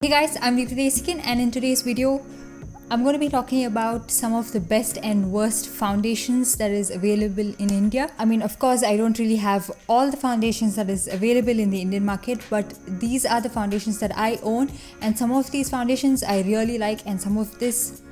Hey guys, I'm Desikan, and in today's video I'm going to be talking about some of the best and worst foundations that is available in India. I mean, of course I don't really have all the foundations that is available in the Indian market, but these are the foundations that I own, and some of these foundations I really like and some of this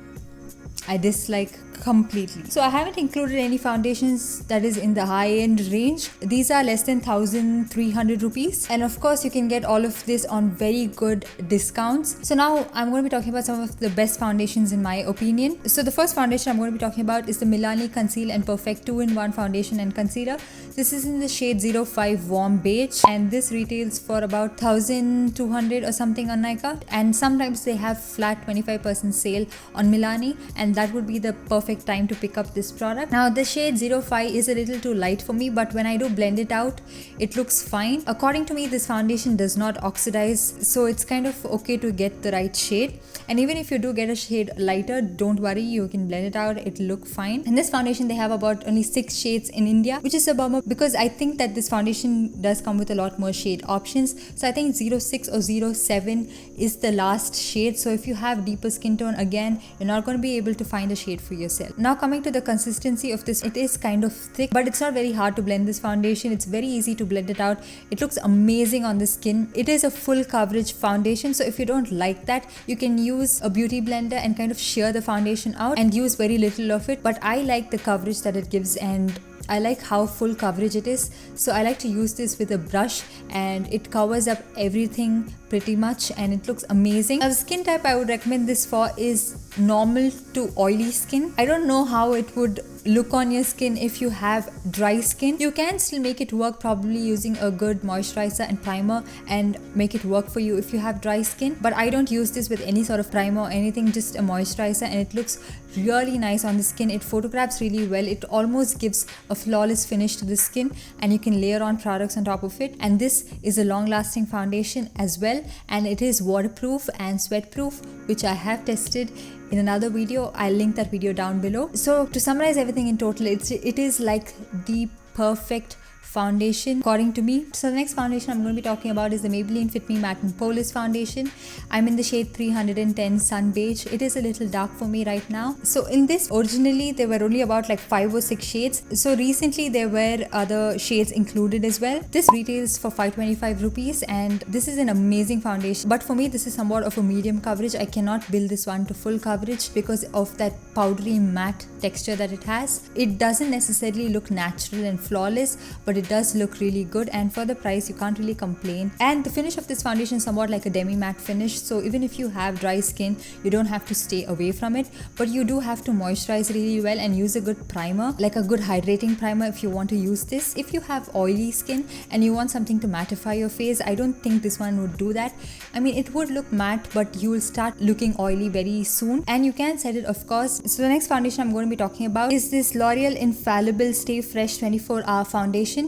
I dislike completely. So I haven't included any foundations that is in the high-end range. These are less than 1,300 rupees, and of course you can get all of this on very good discounts. So now I'm going to be talking about some of the best foundations in my opinion. So the first foundation I'm going to be talking about is the Milani Conceal and Perfect 2-in-1 foundation and concealer. This is in the shade 05 Warm Beige, and this retails for about 1,200 or something on Nykaa, and sometimes they have flat 25% sale on Milani, and that would be the perfect time to pick up this product. Now the shade 05 is a little too light for me, but when I do blend it out, it looks fine. According to me, this foundation does not oxidize, so it's kind of okay to get the right shade. And even if you do get a shade lighter, don't worry, you can blend it out, it'll look fine. And this foundation, they have about only 6 shades in India, which is a bummer because I think that this foundation does come with a lot more shade options. So I think 06 or 07 is the last shade. So if you have deeper skin tone, again, you're not going to be able to find a shade for yourself. Now coming to the consistency of this, it is kind of thick, but it's not very hard to blend this foundation. It's very easy to blend it out. It looks amazing on the skin. It is a full coverage foundation, so if you don't like that, you can use a beauty blender and kind of shear the foundation out and use very little of it. But I like the coverage that it gives, and I like how full coverage it is, so I like to use this with a brush, and it covers up everything pretty much, and it looks amazing. Now the skin type I would recommend this for is normal to oily skin. I don't know how it would look on your skin if you have dry skin. You can still make it work, probably using a good moisturizer and primer, and make it work for you if you have dry skin. But I don't use this with any sort of primer or anything, just a moisturizer, and it looks really nice on the skin. It photographs really well. It almost gives a flawless finish to the skin, and you can layer on products on top of it. And this is a long-lasting foundation as well, and it is waterproof and sweat-proof, which I have tested in another video. I'll link that video down below. So to summarize everything in total, it is like the perfect foundation according to me. So the next foundation I'm going to be talking about is the Maybelline Fit Matte and Poreless foundation. I'm in the shade 310 Sun Beige. It is a little dark for me right now. So in this, originally there were only about like 5 or 6 shades. So recently there were other shades included as well. This retails for 525 rupees, and this is an amazing foundation. But for me, this is somewhat of a medium coverage. I cannot build this one to full coverage because of that powdery matte texture that it has. It doesn't necessarily look natural and flawless, but it does look really good, and for the price you can't really complain. And the finish of this foundation is somewhat like a demi matte finish, so even if you have dry skin, you don't have to stay away from it, but you do have to moisturize really well and use a good primer, like a good hydrating primer if you want to use this. If you have oily skin and you want something to mattify your face, I don't think this one would do that. I mean, it would look matte, but you will start looking oily very soon, and you can set it, of course. So the next foundation I'm going to be talking about is this L'Oreal Infallible Stay Fresh 24-Hour Foundation.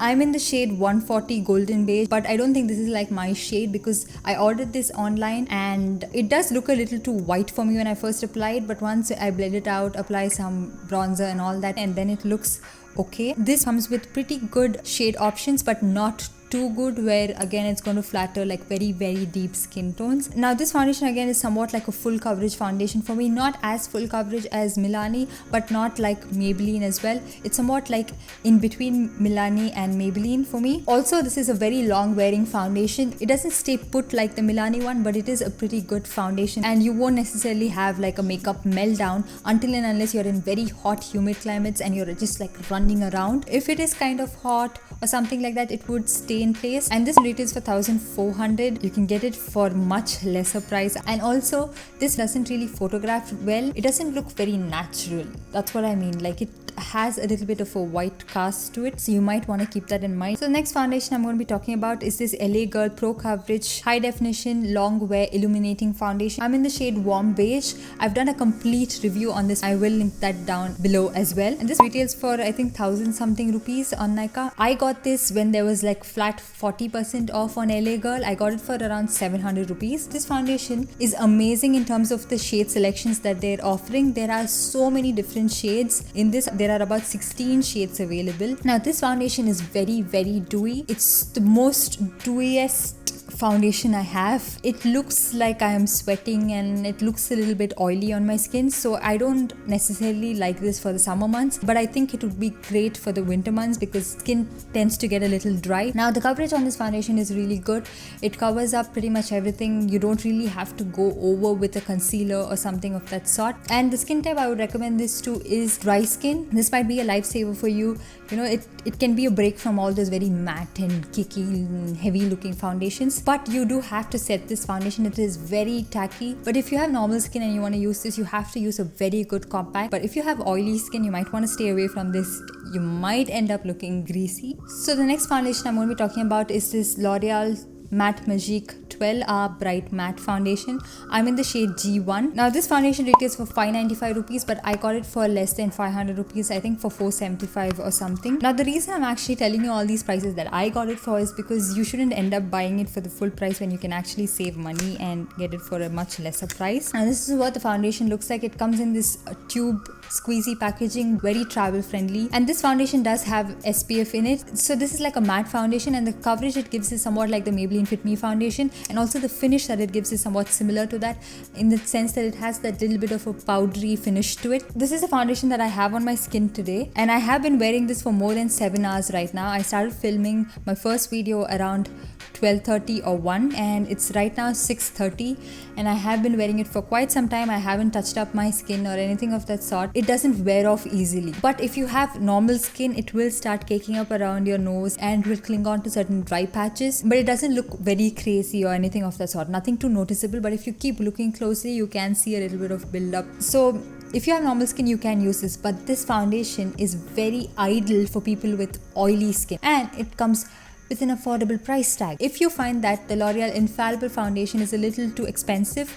I'm in the shade 140 Golden Beige, but I don't think this is like my shade because I ordered this online, and it does look a little too white for me when I first applied, but once I blend it out, apply some bronzer and all that, and then it looks okay. This comes with pretty good shade options, but not too good, where again it's going to flatter like very deep skin tones. Now this foundation again is somewhat like a full coverage foundation for me, not as full coverage as Milani, but not like Maybelline as well. It's somewhat like in between Milani and Maybelline for me. Also, this is a very long wearing foundation. It doesn't stay put like the Milani one, but it is a pretty good foundation, and you won't necessarily have like a makeup meltdown until and unless you're in very hot humid climates and you're just like running around. If it is kind of hot or something like that, it would stay in place. And this retails for 1,400. You can get it for much lesser price, and also this doesn't really photograph well. It doesn't look very natural. That's what I mean. Like, it has a little bit of a white cast to it, so you might want to keep that in mind. So the next foundation I'm going to be talking about is this LA Girl Pro Coverage High Definition Long Wear Illuminating Foundation. I'm in the shade Warm Beige. I've done a complete review on this. I will link that down below as well. And this retails for I think 1,000 something rupees on Nykaa. I got this when there was like flat 40% off on LA Girl. I got it for around 700 rupees. This foundation is amazing in terms of the shade selections that they're offering. There are so many different shades in this. There are about 16 shades available. Now this foundation is very dewy. It's the most dewiest foundation I have. It looks like I am sweating and it looks a little bit oily on my skin, so I don't necessarily like this for the summer months, but I think it would be great for the winter months because skin tends to get a little dry. Now the coverage on this foundation is really good. It covers up pretty much everything. You don't really have to go over with a concealer or something of that sort. And the skin type I would recommend this to is dry skin. This might be a lifesaver for you. You know, it can be a break from all those very matte and kicky, heavy looking foundations, but you do have to set this foundation. It is very tacky, but if you have normal skin and you want to use this, you have to use a very good compact. But if you have oily skin, you might want to stay away from this. You might end up looking greasy. So the next foundation I'm going to be talking about is this L'Oreal Matte Magique 12-Hour Bright Matte Foundation. I'm in the shade G1. Now this foundation retails for 595 rupees, but I got it for less than 500 rupees, I think for 475 or something. Now the reason I'm actually telling you all these prices that I got it for is because you shouldn't end up buying it for the full price when you can actually save money and get it for a much lesser price. And this is what the foundation looks like. It comes in this tube squeezy packaging, very travel friendly, and this foundation does have SPF in it. So this is like a matte foundation, and the coverage it gives is somewhat like the Maybelline Fit foundation, and also the finish that it gives is somewhat similar to that, in the sense that it has that little bit of a powdery finish to it. This is a foundation that I have on my skin today, and I have been wearing this for more than 7 hours right now. I started filming my first video around 12:30 or 1, and it's right now 6:30, and I have been wearing it for quite some time. I haven't touched up my skin or anything of that sort. It doesn't wear off easily, but if you have normal skin, it will start caking up around your nose and will cling on to certain dry patches, but it doesn't look very crazy or anything of that sort. Nothing too noticeable, but if you keep looking closely, you can see a little bit of build-up. So if you have normal skin, you can use this, but this foundation is very ideal for people with oily skin, and it comes with an affordable price tag. If you find that the L'Oreal Infallible foundation is a little too expensive,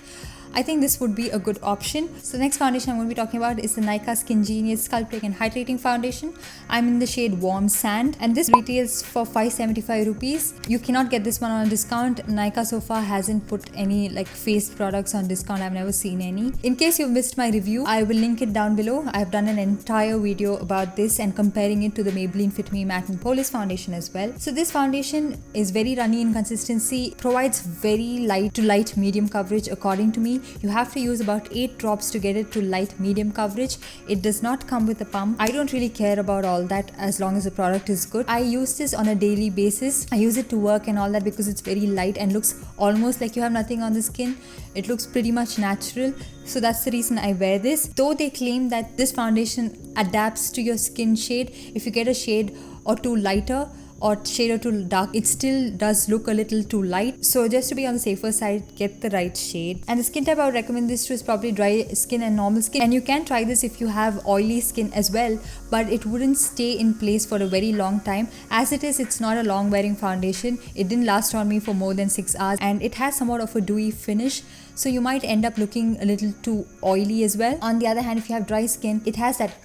I think this would be a good option. So the next foundation I'm going to be talking about is the Nykaa SKINgenius Sculpting and Hydrating Foundation. I'm in the shade Warm Sand, and this retails for 575 rupees. You cannot get this one on a discount. Nykaa so far hasn't put any like face products on discount. I've never seen any. In case you've missed my review, I will link it down below. I've done an entire video about this and comparing it to the Maybelline Fit Matte and Poreless foundation as well. So this foundation is very runny in consistency, provides very light to light medium coverage according to me. You have to use about 8 drops to get it to light medium coverage. It does not come with a pump. I don't really care about all that as long as the product is good. I use this on a daily basis. I use it to work and all that because it's very light and looks almost like you have nothing on the skin. It looks pretty much natural. So that's the reason I wear this. Though they claim that this foundation adapts to your skin shade, if you get a shade or two lighter or shade or too dark, it still does look a little too light. So just to be on the safer side, get the right shade. And the skin type I would recommend this to is probably dry skin and normal skin. And you can try this if you have oily skin as well, but it wouldn't stay in place for a very long time. As it is, it's not a long wearing foundation. It didn't last on me for more than 6 hours, and it has somewhat of a dewy finish. So you might end up looking a little too oily as well. On the other hand, if you have dry skin, it has that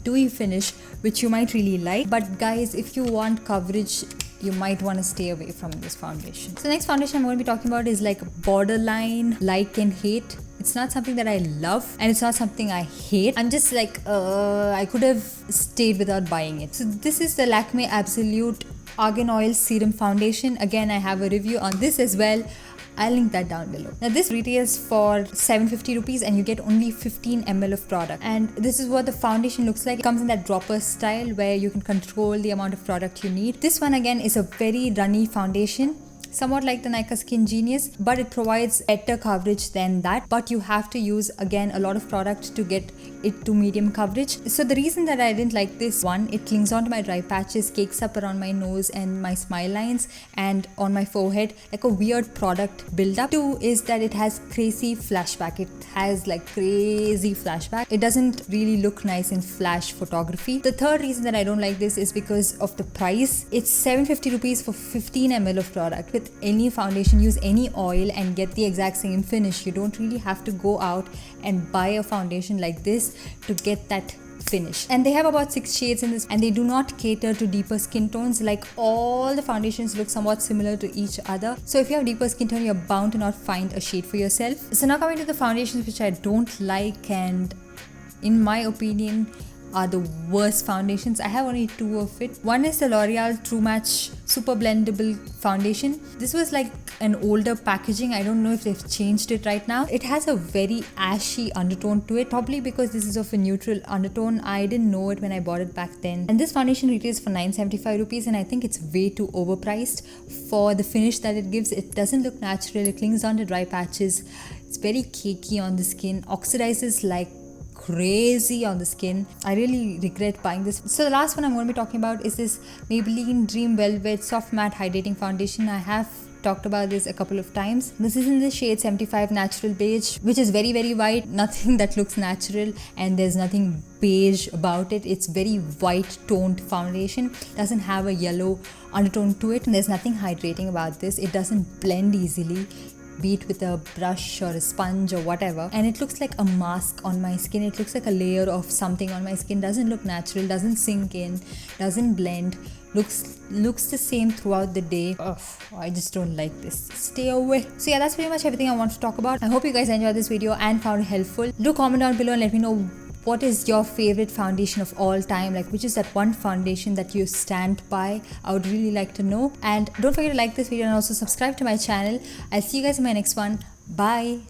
dewy finish which you might really like. But guys, if you want coverage, you might want to stay away from this foundation. So the next foundation I'm going to be talking about is like borderline like and hate. It's not something that I love, and it's not something I hate. I'm just like I could have stayed without buying it. So this is the Lakme Absolute Argan Oil Serum Foundation. Again, I have a review on this as well. I'll link that down below. Now this retails for 750 rupees and you get only 15 ml of product. And this is what the foundation looks like. It comes in that dropper style where you can control the amount of product you need. This one again is a very runny foundation, somewhat like the Nykaa SKINgenius, but it provides better coverage than that. But you have to use again a lot of product to get it to medium coverage. So the reason that I didn't like this one, it clings onto my dry patches, cakes up around my nose and my smile lines and on my forehead, like a weird product build-up. 2 is that it has crazy flashback. It has like crazy flashback. It doesn't really look nice in flash photography. The third reason that I don't like this is because of the price. It's 750 rupees for 15 ml of product. With any foundation, use any oil and get the exact same finish. You don't really have to go out and buy a foundation like this to get that finish. And they have about 6 shades in this, and they do not cater to deeper skin tones. Like all the foundations look somewhat similar to each other. So if you have deeper skin tone, you're bound to not find a shade for yourself. So now coming to the foundations which I don't like, and in my opinion are the worst foundations. I have only 2 of it. One is the L'Oreal True Match Super Blendable Foundation. This was like an older packaging. I don't know if they've changed it right now. It has a very ashy undertone to it, probably because this is of a neutral undertone. I didn't know it when I bought it back then. And this foundation retails for 975 rupees, and I think it's way too overpriced for the finish that it gives. It doesn't look natural. It clings on to dry patches. It's very cakey on the skin, oxidizes like crazy on the skin. I really regret buying this. So the last one I'm going to be talking about is this Maybelline Dream Velvet Soft Matte Hydrating Foundation. I have talked about this a couple of times. This is in the shade 75 Natural Beige, which is very, very white. Nothing that looks natural, and there's nothing beige about it. It's very white toned foundation. Doesn't have a yellow undertone to it, and there's nothing hydrating about this. It doesn't blend easily, be it with a brush or a sponge or whatever, and it looks like a mask on my skin. It looks like a layer of something on my skin. Doesn't look natural, doesn't sink in, doesn't blend, looks the same throughout the day. Ugh, I just don't like this. Stay away. So yeah, that's pretty much everything I want to talk about. I hope you guys enjoyed this video and found it helpful. Do comment down below and let me know what is your favorite foundation of all time. Like, which is that one foundation that you stand by? I would really like to know. And don't forget to like this video and also subscribe to my channel. I'll see you guys in my next one. Bye.